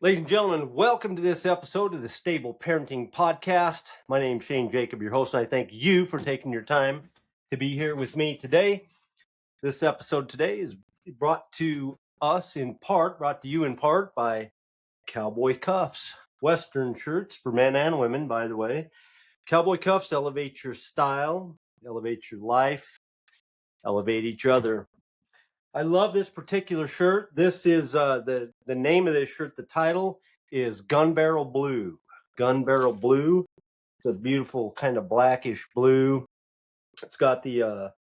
Ladies and gentlemen, welcome to this episode of the Stable Parenting Podcast. My name is Shane Jacob, your host, and I thank you for taking your time to be here with me today. This episode today is brought to you in part by Cowboy Cuffs, Western shirts for men and women, by the way. Cowboy Cuffs elevate your style, elevate your life, elevate each other. I love this particular shirt. This is the name of this shirt. The title is Gun Barrel Blue. Gun Barrel Blue. It's a beautiful kind of blackish blue. It's got the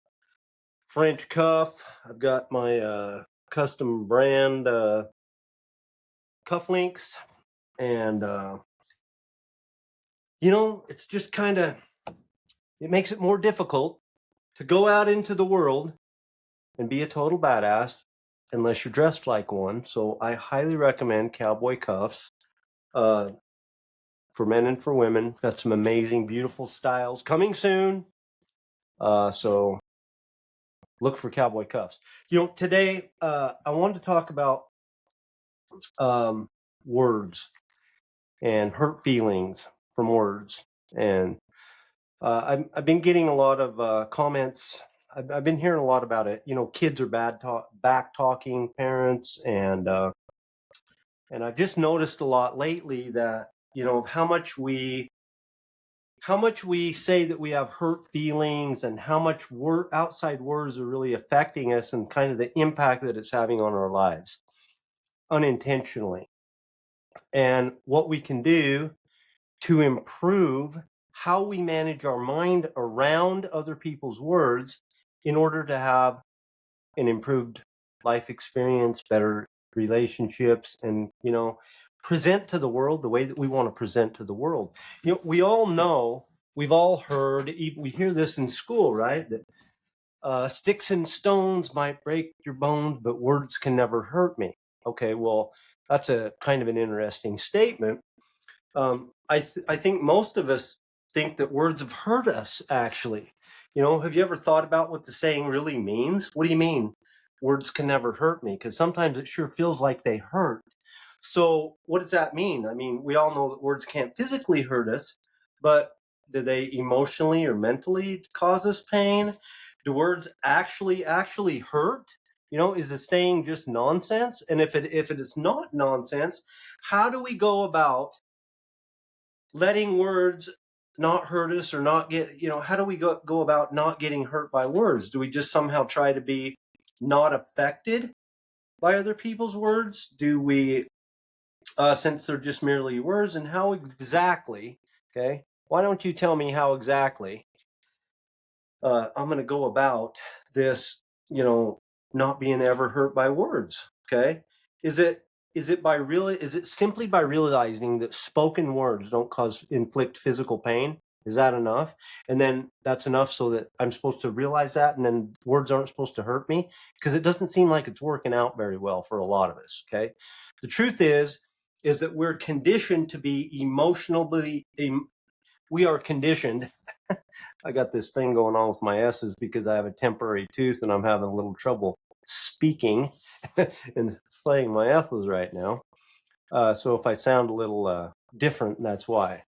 French cuff. I've got my custom brand cufflinks, and it's just kind of it makes it more difficult to go out into the world and be a total badass unless you're dressed like one. So I highly recommend Cowboy Cuffs for men and for women. Got some amazing, beautiful styles coming soon. So look for Cowboy Cuffs. Today I wanted to talk about words and hurt feelings from words. And I've been getting a lot of comments. I've been hearing a lot about it. Kids are back talking parents, and I've just noticed a lot lately that how much we say that we have hurt feelings, and how much outside words are really affecting us, and kind of the impact that it's having on our lives unintentionally, and what we can do to improve how we manage our mind around other people's words in order to have an improved life experience, better relationships, and present to the world the way that we want to present to the world. We all know, we've all heard, we hear this in school, right? That sticks and stones might break your bones, but words can never hurt me. Okay, well, that's a kind of an interesting statement. I think most of us think that words have hurt us, actually. Have you ever thought about what the saying really means? What do you mean, words can never hurt me? Because sometimes it sure feels like they hurt. So what does that mean? I mean, we all know that words can't physically hurt us, but do they emotionally or mentally cause us pain? Do words actually hurt? Is the saying just nonsense? And if it is not nonsense, how do we go about letting words not hurt us, or not get, how do we go about not getting hurt by words? Do we just somehow try to be not affected by other people's words? Do we, since they're just merely words, and how exactly, okay, why don't you tell me how exactly I'm going to go about this, not being ever hurt by words? Okay. Is it simply by realizing that spoken words don't inflict physical pain? Is that enough? And then that's enough so that I'm supposed to realize that, and then words aren't supposed to hurt me? Because it doesn't seem like it's working out very well for a lot of us. Okay. The truth is that we're conditioned to be we are conditioned. I got this thing going on with my S's because I have a temporary tooth, and I'm having a little trouble speaking and saying my S's right now. So if I sound a little different, that's why.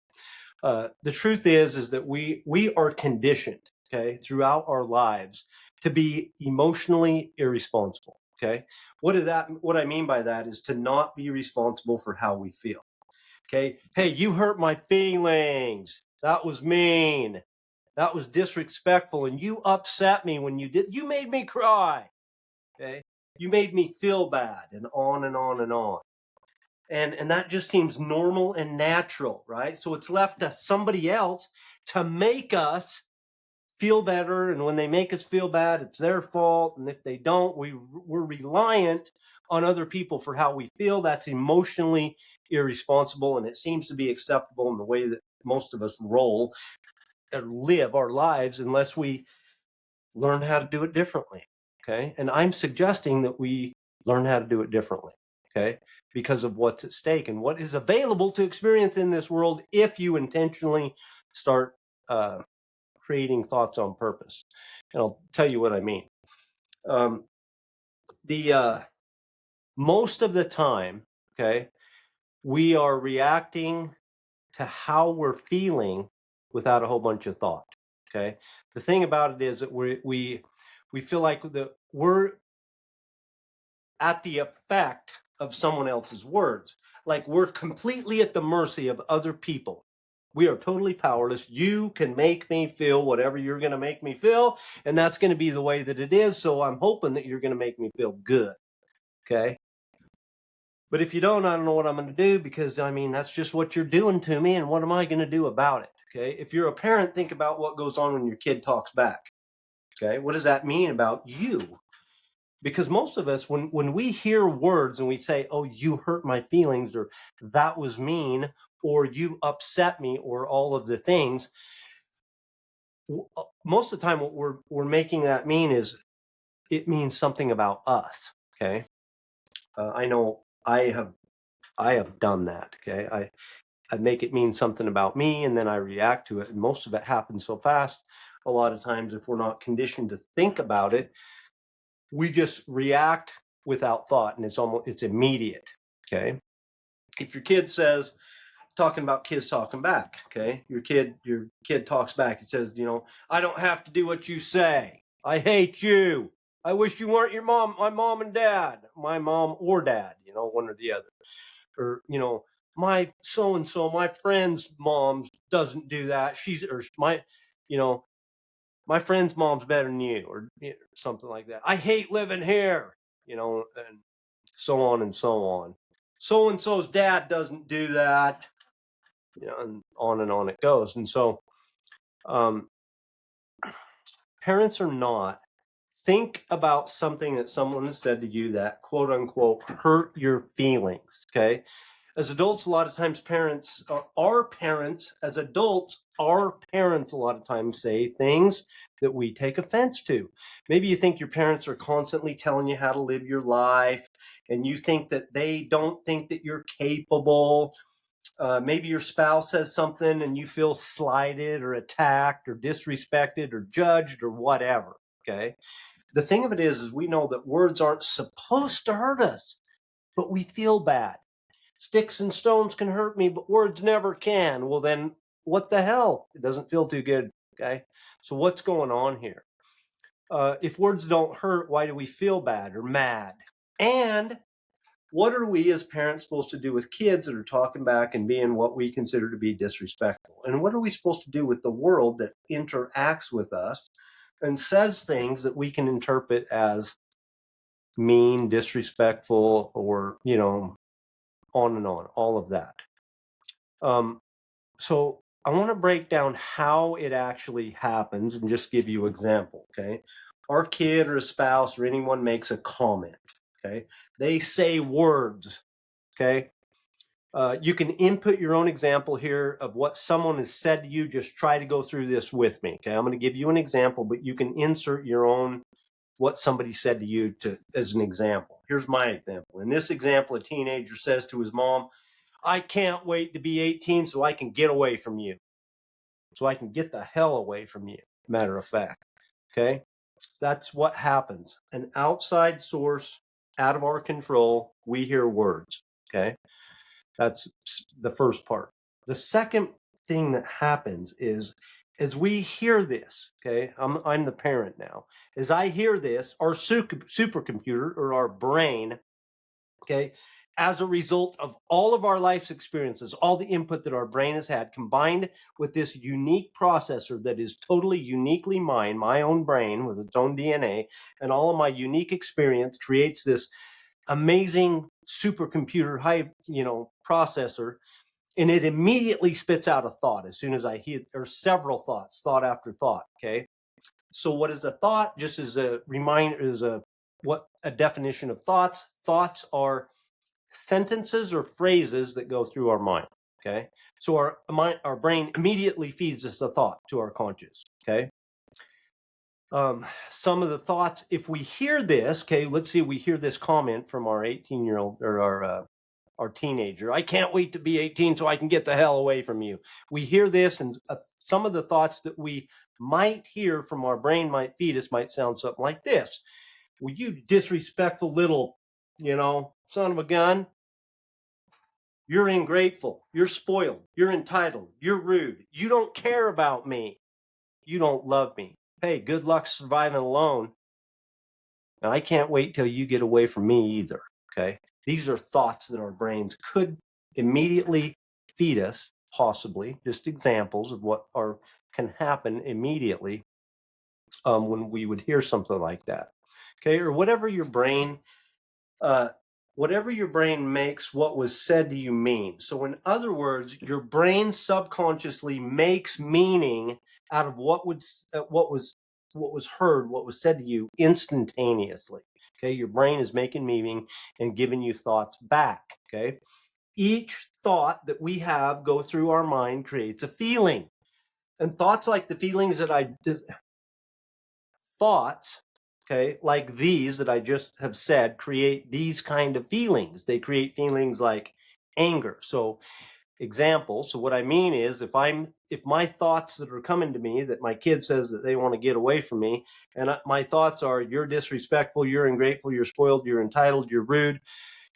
The truth is that we are conditioned, okay, throughout our lives to be emotionally irresponsible. Okay, what I mean by that is to not be responsible for how we feel. Okay, hey, you hurt my feelings. That was mean. That was disrespectful, and you upset me when you did. You made me cry. Okay, you made me feel bad, and on and on and on. And that just seems normal and natural, right? So it's left to somebody else to make us feel better, and when they make us feel bad, it's their fault. And if they don't, we're reliant on other people for how we feel. That's emotionally irresponsible, and it seems to be acceptable in the way that most of us roll and live our lives, unless we learn how to do it differently. Okay, and I'm suggesting that we learn how to do it differently. Okay, because of what's at stake and what is available to experience in this world if you intentionally start creating thoughts on purpose. And I'll tell you what I mean. The most of the time, okay, We are reacting to how we're feeling without a whole bunch of thought. Okay. The thing about it is that we feel like we're at the effect of someone else's words. Like we're completely at the mercy of other people. We are totally powerless. You can make me feel whatever you're going to make me feel, and that's going to be the way that it is. So I'm hoping that you're going to make me feel good. Okay. But if you don't, I don't know what I'm going to do, because I mean, that's just what you're doing to me. And what am I going to do about it? Okay. If you're a parent, think about what goes on when your kid talks back. Okay. What does that mean about you? Because most of us, when we hear words and we say, oh, you hurt my feelings, or that was mean, or you upset me, or all of the things, most of the time what we're making that mean is it means something about us. Okay. I know I have done that. Okay. I make it mean something about me, and then I react to it. And most of it happens so fast. A lot of times, if we're not conditioned to think about it, we just react without thought, and it's immediate. Okay. If your kid says, talking about kids talking back, okay, your kid talks back. It says, I don't have to do what you say. I hate you. I wish you weren't my mom and dad, my mom or dad, one or the other. Or, my so and so, my friend's mom doesn't do that. You know, my friend's mom's better than you, or something like that. I hate living here, and so on and so on. So and so's dad doesn't do that, and on it goes. And so, um, parents or not, think about something that someone has said to you that quote unquote hurt your feelings. Okay. As adults, a lot of times our parents, as adults, our parents a lot of times say things that we take offense to. Maybe you think your parents are constantly telling you how to live your life, and you think that they don't think that you're capable. Maybe your spouse says something and you feel slighted or attacked or disrespected or judged or whatever. Okay. The thing of it is we know that words aren't supposed to hurt us, but we feel bad. Sticks and stones can hurt me, but words never can. Well, then what the hell? It doesn't feel too good. Okay. So what's going on here? If words don't hurt, why do we feel bad or mad? And what are we as parents supposed to do with kids that are talking back and being what we consider to be disrespectful? And what are we supposed to do with the world that interacts with us and says things that we can interpret as mean, disrespectful, or, on and on, all of that. So I want to break down how it actually happens and just give you an example. Okay. Our kid or a spouse or anyone makes a comment. Okay. They say words. Okay. You can input your own example here of what someone has said to you. Just try to go through this with me. Okay. I'm going to give you an example, but you can insert your own, what somebody said to you as an example. Here's my example. In this example, a teenager says to his mom, I can't wait to be 18 so I can get away from you. So I can get the hell away from you, matter of fact. Okay. So that's what happens. An outside source, out of our control, we hear words. Okay. That's the first part. The second thing that happens is, as we hear this, okay, I'm the parent now. As I hear this, our supercomputer, or our brain, okay, as a result of all of our life's experiences, all the input that our brain has had, combined with this unique processor that is totally uniquely mine, my own brain with its own DNA, and all of my unique experience creates this amazing supercomputer processor, and it immediately spits out a thought as soon as I hear, or several thoughts, thought after thought. Okay. So what is a thought? Just as a reminder, what a definition of thoughts. Thoughts are sentences or phrases that go through our mind. Okay. So our brain immediately feeds us a thought to our conscious. Okay. Some of the thoughts, if we hear this, okay, let's see, we hear this comment from our 18-year-old, or our teenager. I can't wait to be 18 so I can get the hell away from you. We hear this, and some of the thoughts that we might hear from our brain might feed us might sound something like this. Well, you disrespectful little, son of a gun. You're ingrateful. You're spoiled. You're entitled. You're rude. You don't care about me. You don't love me. Hey, good luck surviving alone. And I can't wait till you get away from me either. Okay. These are thoughts that our brains could immediately feed us, possibly, just examples of what can happen immediately when we would hear something like that. Okay. Or uh, whatever your brain makes what was said to you mean. So in other words, your brain subconsciously makes meaning out of what was heard, what was said to you instantaneously. Okay, your brain is making meaning and giving you thoughts back. Okay, each thought that we have go through our mind creates a feeling, and thoughts like the feelings that thoughts, okay, like these that I just have said, create these kind of feelings. They create feelings like anger. So example, so what I mean is if my thoughts that are coming to me, that my kid says that they want to get away from me, and my thoughts are, you're disrespectful, you're ungrateful, you're spoiled, you're entitled, you're rude,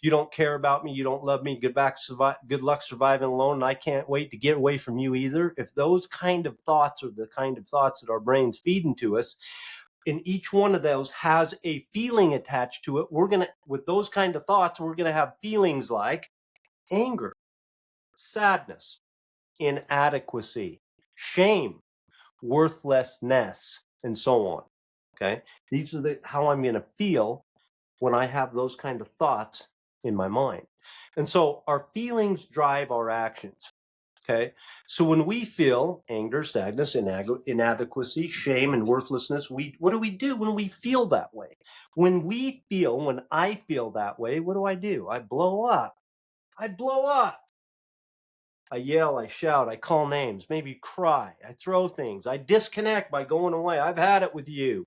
you don't care about me, you don't love me, good luck surviving alone, and I can't wait to get away from you either. If those kind of thoughts are the kind of thoughts that our brains feed into us, and each one of those has a feeling attached to it, with those kind of thoughts, we're gonna have feelings like anger, sadness, inadequacy, shame, worthlessness, and so on. Okay, these are how I'm going to feel when I have those kind of thoughts in my mind. And so our feelings drive our actions. Okay, so when we feel anger, sadness, inadequacy, shame, and worthlessness, what do when we feel that way? When I feel that way, what do? I blow up. I blow up. I yell, I shout, I call names, maybe cry, I throw things, I disconnect by going away. I've had it with you.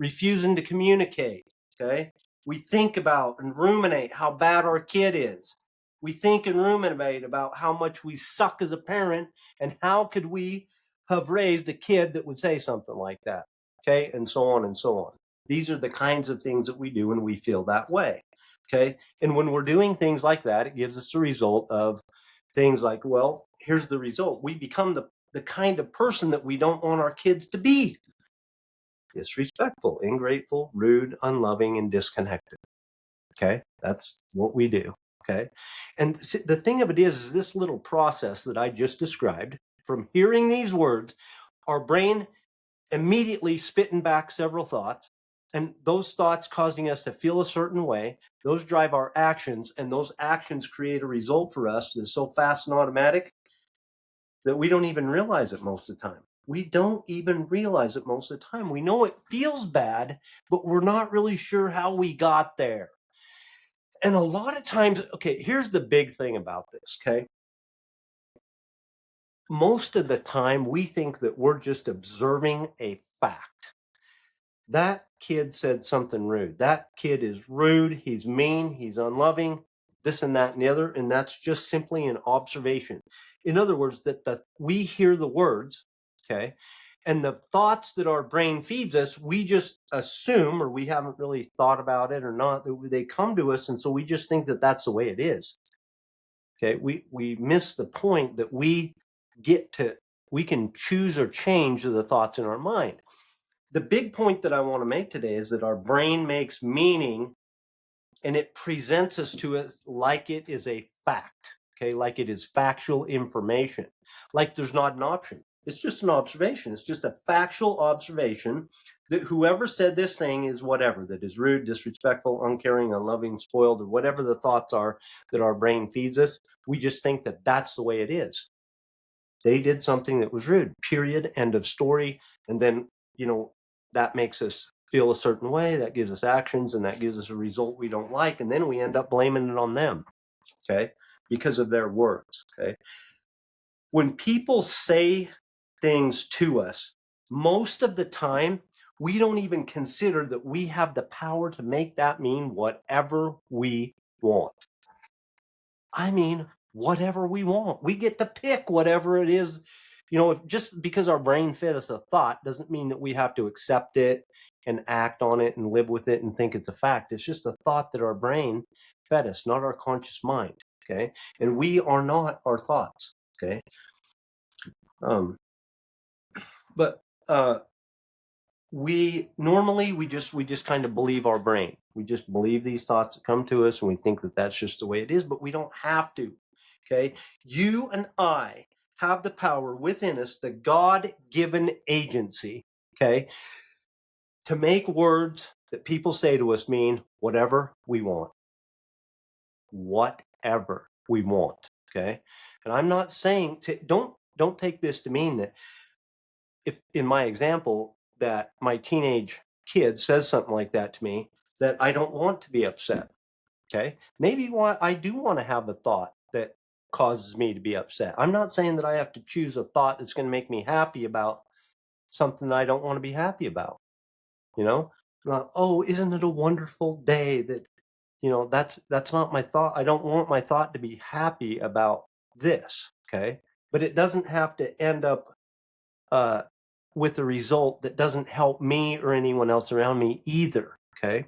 Refusing to communicate, okay? We think about and ruminate how bad our kid is. We think and ruminate about how much we suck as a parent and how could we have raised a kid that would say something like that, okay? And so on and so on. These are the kinds of things that we do when we feel that way, okay? And when we're doing things like that, it gives us a result of things like, well, here's the result. We become the kind of person that we don't want our kids to be: disrespectful, ingrateful, rude, unloving, and disconnected. Okay, that's what we do. Okay, and the thing of it is this little process that I just described, from hearing these words, our brain immediately spitting back several thoughts, and those thoughts causing us to feel a certain way, those drive our actions, and those actions create a result for us that's so fast and automatic that we don't even realize it most of the time. We don't even realize it most of the time. We know it feels bad, but we're not really sure how we got there. And a lot of times, okay, here's the big thing about this, okay? Most of the time, we think that we're just observing a fact. That kid said something rude. That kid is rude. He's mean. He's unloving, this and that and the other. And that's just simply an observation. In other words, we hear the words, okay, and the thoughts that our brain feeds us, we just assume, or we haven't really thought about it or not, that they come to us. And so we just think that that's the way it is. Okay. We miss the point that we can choose or change the thoughts in our mind. The big point that I want to make today is that our brain makes meaning and it presents us to it like it is a fact, okay, like it is factual information, like there's not an option. It's just an observation. It's just a factual observation that whoever said this thing is whatever, that is rude, disrespectful, uncaring, unloving, spoiled, or whatever the thoughts are that our brain feeds us. We just think that that's the way it is. They did something that was rude, period, end of story. And then, you know, that makes us feel a certain way, that gives us actions, and that gives us a result we don't like. And then we end up blaming it on them, okay, because of their words, okay. When people say things to us, most of the time, we don't even consider that we have the power to make that mean whatever we want. I mean, whatever we want. We get to pick whatever it is. You know, if just because our brain fed us a thought doesn't mean that we have to accept it and act on it and live with it and think it's a fact. It's just a thought that our brain fed us, not our conscious mind. okay? And we are not our thoughts, okay? Um, but we normally we just kind of believe our brain. We just believe these thoughts that come to us, and we think that that's just the way it is, but we don't have to, okay? You and I have the power within us, the God-given agency, okay, to make words that people say to us mean whatever we want. Whatever we want, okay? And I'm not saying don't take this to mean that if in my example that my teenage kid says something like that to me, that I don't want to be upset, okay? Maybe I do want to have a thought that causes me to be upset. I'm not saying that I have to choose a thought that's going to make me happy about something I don't want to be happy about, you know? Not, oh, isn't it a wonderful day that, that's not my thought. I don't want my thought to be happy about this, okay? But it doesn't have to end up uh, with a result that doesn't help me or anyone else around me either, okay?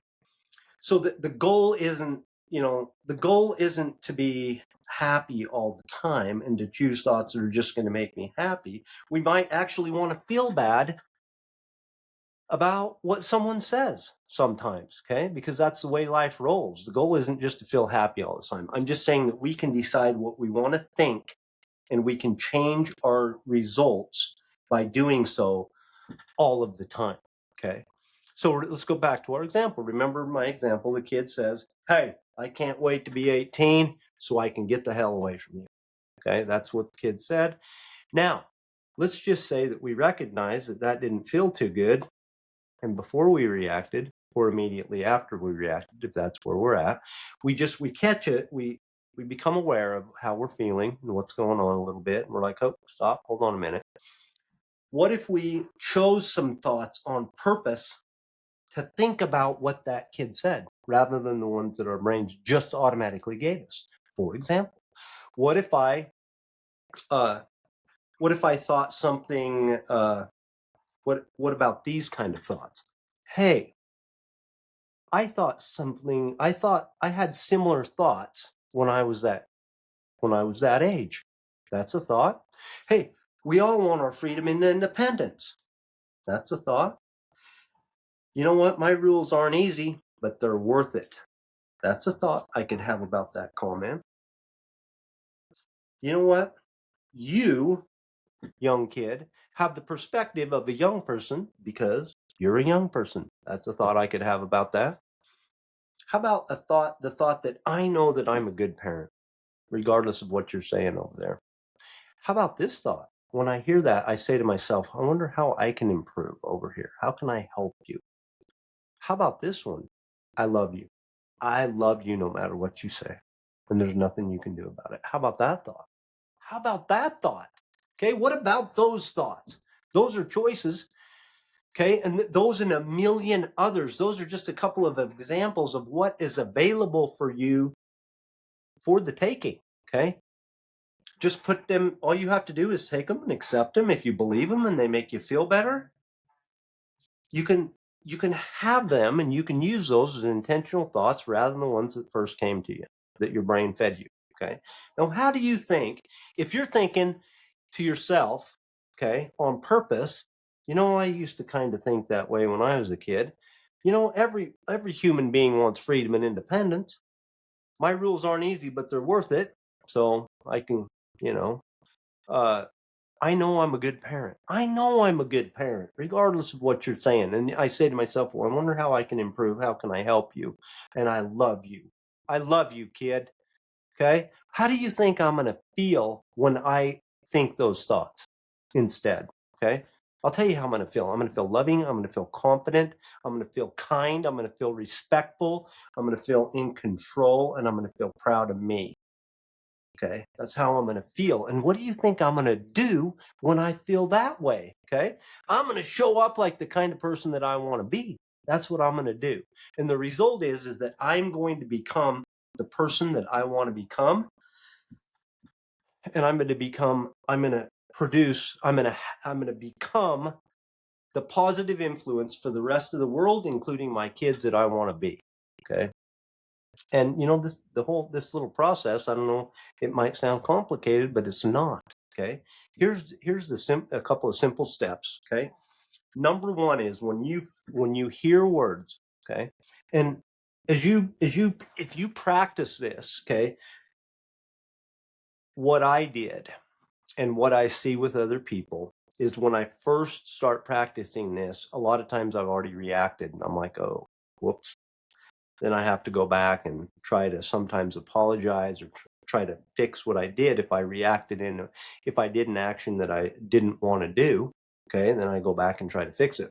So the goal isn't, the goal isn't to be happy all the time and to choose thoughts that are just going to make me happy. We might actually want to feel bad about what someone says sometimes, okay? Because that's the way life rolls. The goal isn't just to feel happy all the time. I'm just saying that we can decide what we want to think, and we can change our results by doing so all of the time, okay? So let's go back to our example. Remember my example, the kid says, hey, I can't wait to be 18 so I can get the hell away from you, okay? That's what the kid said. Now, let's just say that we recognize that that didn't feel too good, and before we reacted, or immediately after we reacted, if that's where we're at, we catch it, we become aware of how we're feeling and what's going on a little bit, and we're like, oh, stop, hold on a minute. What if we chose some thoughts on purpose to think about what that kid said rather than the ones that our brains just automatically gave us? For example, what if I uh, thought something? What about these kind of thoughts? Hey, I thought I had similar thoughts when I was that age. That's a thought. Hey, we all want our freedom and independence. That's a thought. You know what? My rules aren't easy, but they're worth it. That's a thought I could have about that comment. You know what? You, young kid, have the perspective of a young person because you're a young person. That's a thought I could have about that. How about the thought that I know that I'm a good parent, regardless of what you're saying over there? How about this thought? When I hear that, I say to myself, I wonder how I can improve over here. How can I help you? How about this one? I love you. I love you no matter what you say, and there's nothing you can do about it. How about that thought? How about that thought? Okay, what about those thoughts? Those are choices, okay? And those and a million others. Those are just a couple of examples of what is available for you for the taking, okay? Just put them, all you have to do is take them and accept them. If you believe them and they make you feel better, you can have them, and you can use those as intentional thoughts rather than the ones that first came to you, that your brain fed you, okay? Now, how do you think, if you're thinking to yourself, okay, on purpose, I used to kind of think that way when I was a kid. Every human being wants freedom and independence. My rules aren't easy, but they're worth it. So I can, you know, uh, I know I'm a good parent. I know I'm a good parent, regardless of what you're saying. And I say to myself, well, I wonder how I can improve. How can I help you? And I love you. I love you, kid. Okay. How do you think I'm going to feel when I think those thoughts instead? Okay. I'll tell you how I'm going to feel. I'm going to feel loving. I'm going to feel confident. I'm going to feel kind. I'm going to feel respectful. I'm going to feel in control, and I'm going to feel proud of me. Okay. That's how I'm going to feel. And what do you think I'm going to do when I feel that way? Okay. I'm going to show up like the kind of person that I want to be. That's what I'm going to do. And the result is that I'm going to become the person that I want to become. And I'm going to become, I'm going to produce, I'm going to become the positive influence for the rest of the world, including my kids, that I want to be. Okay. And this little process, I don't know, it might sound complicated, but it's not. Okay. Here's a couple of simple steps. Okay. Number one is when you hear words, okay, and if you practice this, okay, what I did and what I see with other people is when I first start practicing this, a lot of times I've already reacted and I'm like, oh, whoops. Then I have to go back and try to sometimes apologize or try to fix what I did if I reacted if I did an action that I didn't want to do. Okay, and then I go back and try to fix it.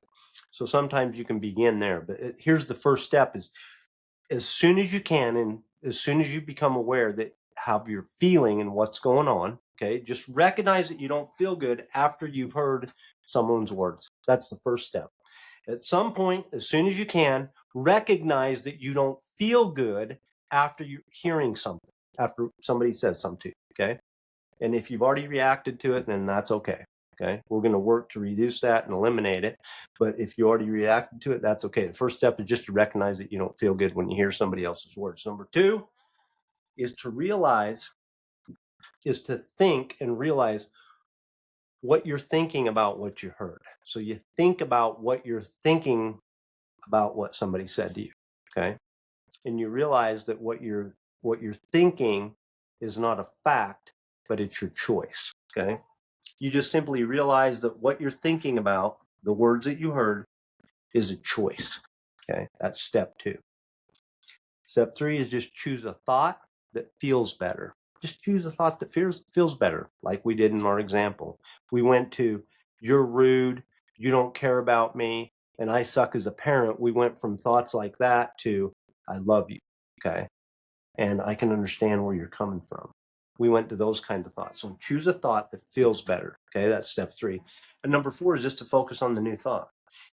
So sometimes you can begin there, but here's the first step: is as soon as you can, and as soon as you become aware that how you're feeling and what's going on. Okay, just recognize that you don't feel good after you've heard someone's words. That's the first step. At some point, as soon as you can, recognize that you don't feel good after you're hearing something, after somebody says something to you, okay? And if you've already reacted to it, then that's okay, okay? We're going to work to reduce that and eliminate it. But if you already reacted to it, that's okay. The first step is just to recognize that you don't feel good when you hear somebody else's words. Number two is to think and realize what you're thinking about what you heard. So you think about what you're thinking about what somebody said to you, okay? And you realize that what you're thinking is not a fact, but it's your choice, okay? You just simply realize that what you're thinking about, the words that you heard, is a choice, okay? That's step two. Step three is just choose a thought that feels better. Just choose a thought that feels better, like we did in our example. We went to, you're rude, you don't care about me, and I suck as a parent. We went from thoughts like that to, I love you, okay? And I can understand where you're coming from. We went to those kind of thoughts. So choose a thought that feels better, okay? That's step three. And number four is just to focus on the new thought.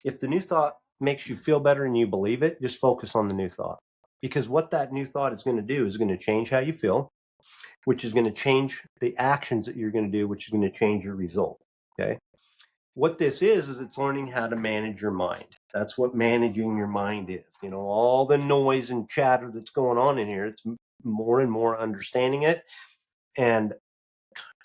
If the new thought makes you feel better and you believe it, just focus on the new thought. Because what that new thought is going to do is going to change how you feel, which is going to change the actions that you're going to do, which is going to change your result. Okay. What this is it's learning how to manage your mind. That's what managing your mind is. All the noise and chatter that's going on in here, it's more and more understanding it and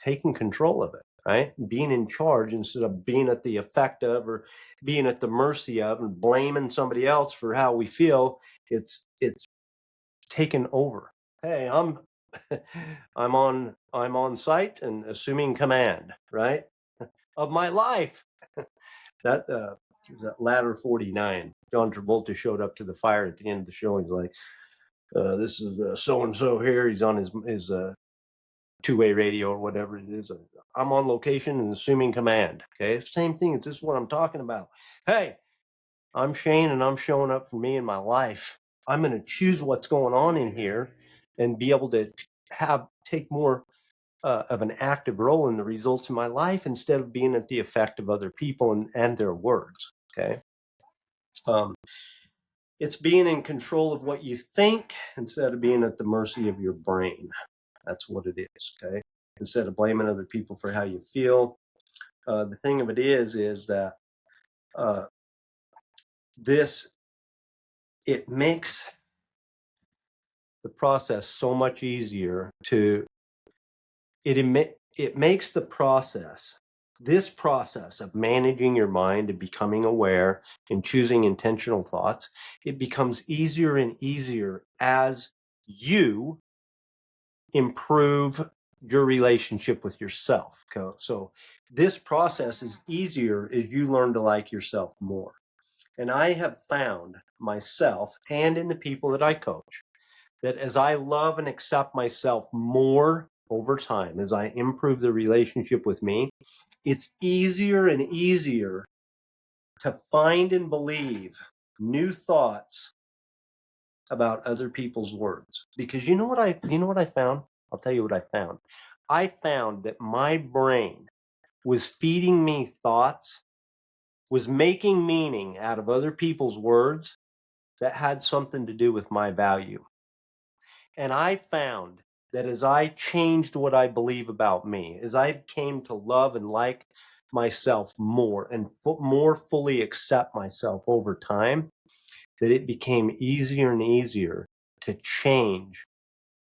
taking control of it, right? Being in charge instead of being at the effect of or being at the mercy of and blaming somebody else for how we feel. It's taken over. Hey, I'm on site and assuming command, right? Of my life. That that ladder 49. John Travolta showed up to the fire at the end of the show. He's like, "This is so and so here." He's on his two-way radio or whatever it is. I'm on location and assuming command. Okay, same thing. This is what I'm talking about. Hey, I'm Shane and I'm showing up for me in my life. I'm going to choose what's going on in here and be able to take more of an active role in the results of my life instead of being at the effect of other people and their words. Okay. Um, it's being in control of what you think instead of being at the mercy of your brain. That's what it is. Okay. Instead of blaming other people for how you feel. The thing of it is that uh, this, it makes the process so much easier it makes this process of managing your mind and becoming aware and choosing intentional thoughts, it becomes easier and easier as you improve your relationship with yourself. So this process is easier as you learn to like yourself more. And I have found myself and in the people that I coach that as I love and accept myself more over time, as I improve the relationship with me, it's easier and easier to find and believe new thoughts about other people's words. Because you know what I found? I'll tell you what I found. I found that my brain was feeding me thoughts, was making meaning out of other people's words that had something to do with my value. And I found that as I changed what I believe about me, as I came to love and like myself more and more fully accept myself over time, that it became easier and easier to change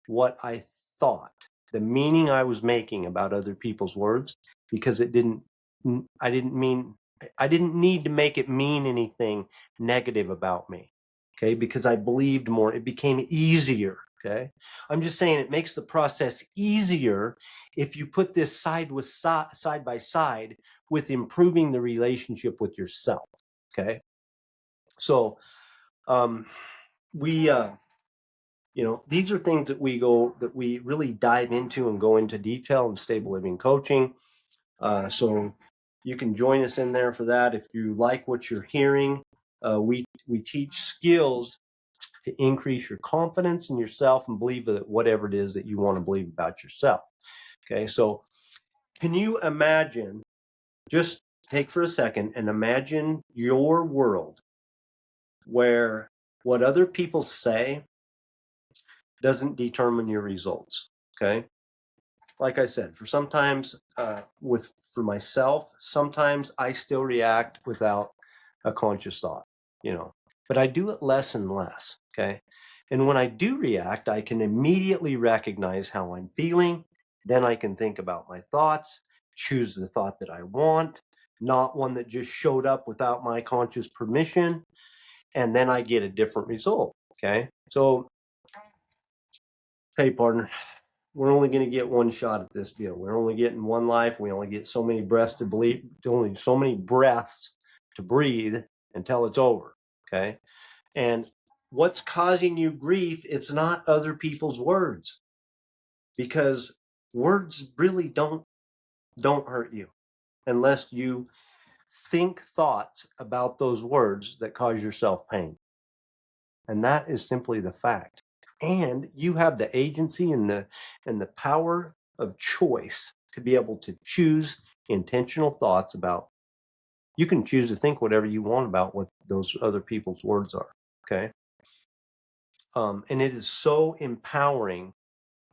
what I thought, the meaning I was making about other people's words, because I didn't need to make it mean anything negative about me. Okay, because I believed more, it became easier. Okay, I'm just saying it makes the process easier if you put this side by side with improving the relationship with yourself. Okay, so we these are things that we really dive into and go into detail in stable living coaching. So you can join us in there for that. If you like what you're hearing, we teach skills to increase your confidence in yourself and believe that whatever it is that you want to believe about yourself. Okay, so can you imagine, just take for a second and imagine your world where what other people say doesn't determine your results. Okay, like I said, for myself, sometimes I still react without a conscious thought, but I do it less and less. Okay, and when I do react, I can immediately recognize how I'm feeling. Then I can think about my thoughts, choose the thought that I want, not one that just showed up without my conscious permission, and then I get a different result. Okay, so hey, partner, we're only going to get one shot at this deal. We're only getting one life. We only get so many breaths to breathe, only so many breaths to breathe until it's over. Okay. And what's causing you grief? It's not other people's words, because words really don't hurt you unless you think thoughts about those words that cause yourself pain. And that is simply the fact. And you have the agency and the power of choice to be able to choose intentional thoughts about. You can choose to think whatever you want about what those other people's words are. Okay. And it is so empowering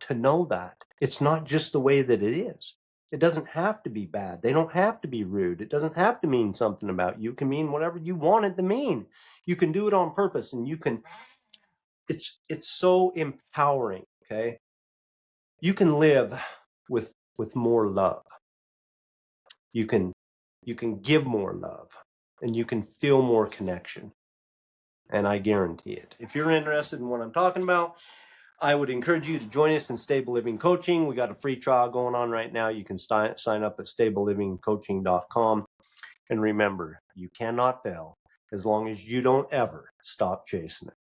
to know that it's not just the way that it is. It doesn't have to be bad. They don't have to be rude. It doesn't have to mean something about you. It can mean whatever you want it to mean. You can do it on purpose, and it's so empowering. Okay, you can live with more love. You can give more love, and you can feel more connection. And I guarantee it. If you're interested in what I'm talking about, I would encourage you to join us in Stable Living Coaching. We got a free trial going on right now. You can sign up at stablelivingcoaching.com. And remember, you cannot fail as long as you don't ever stop chasing it.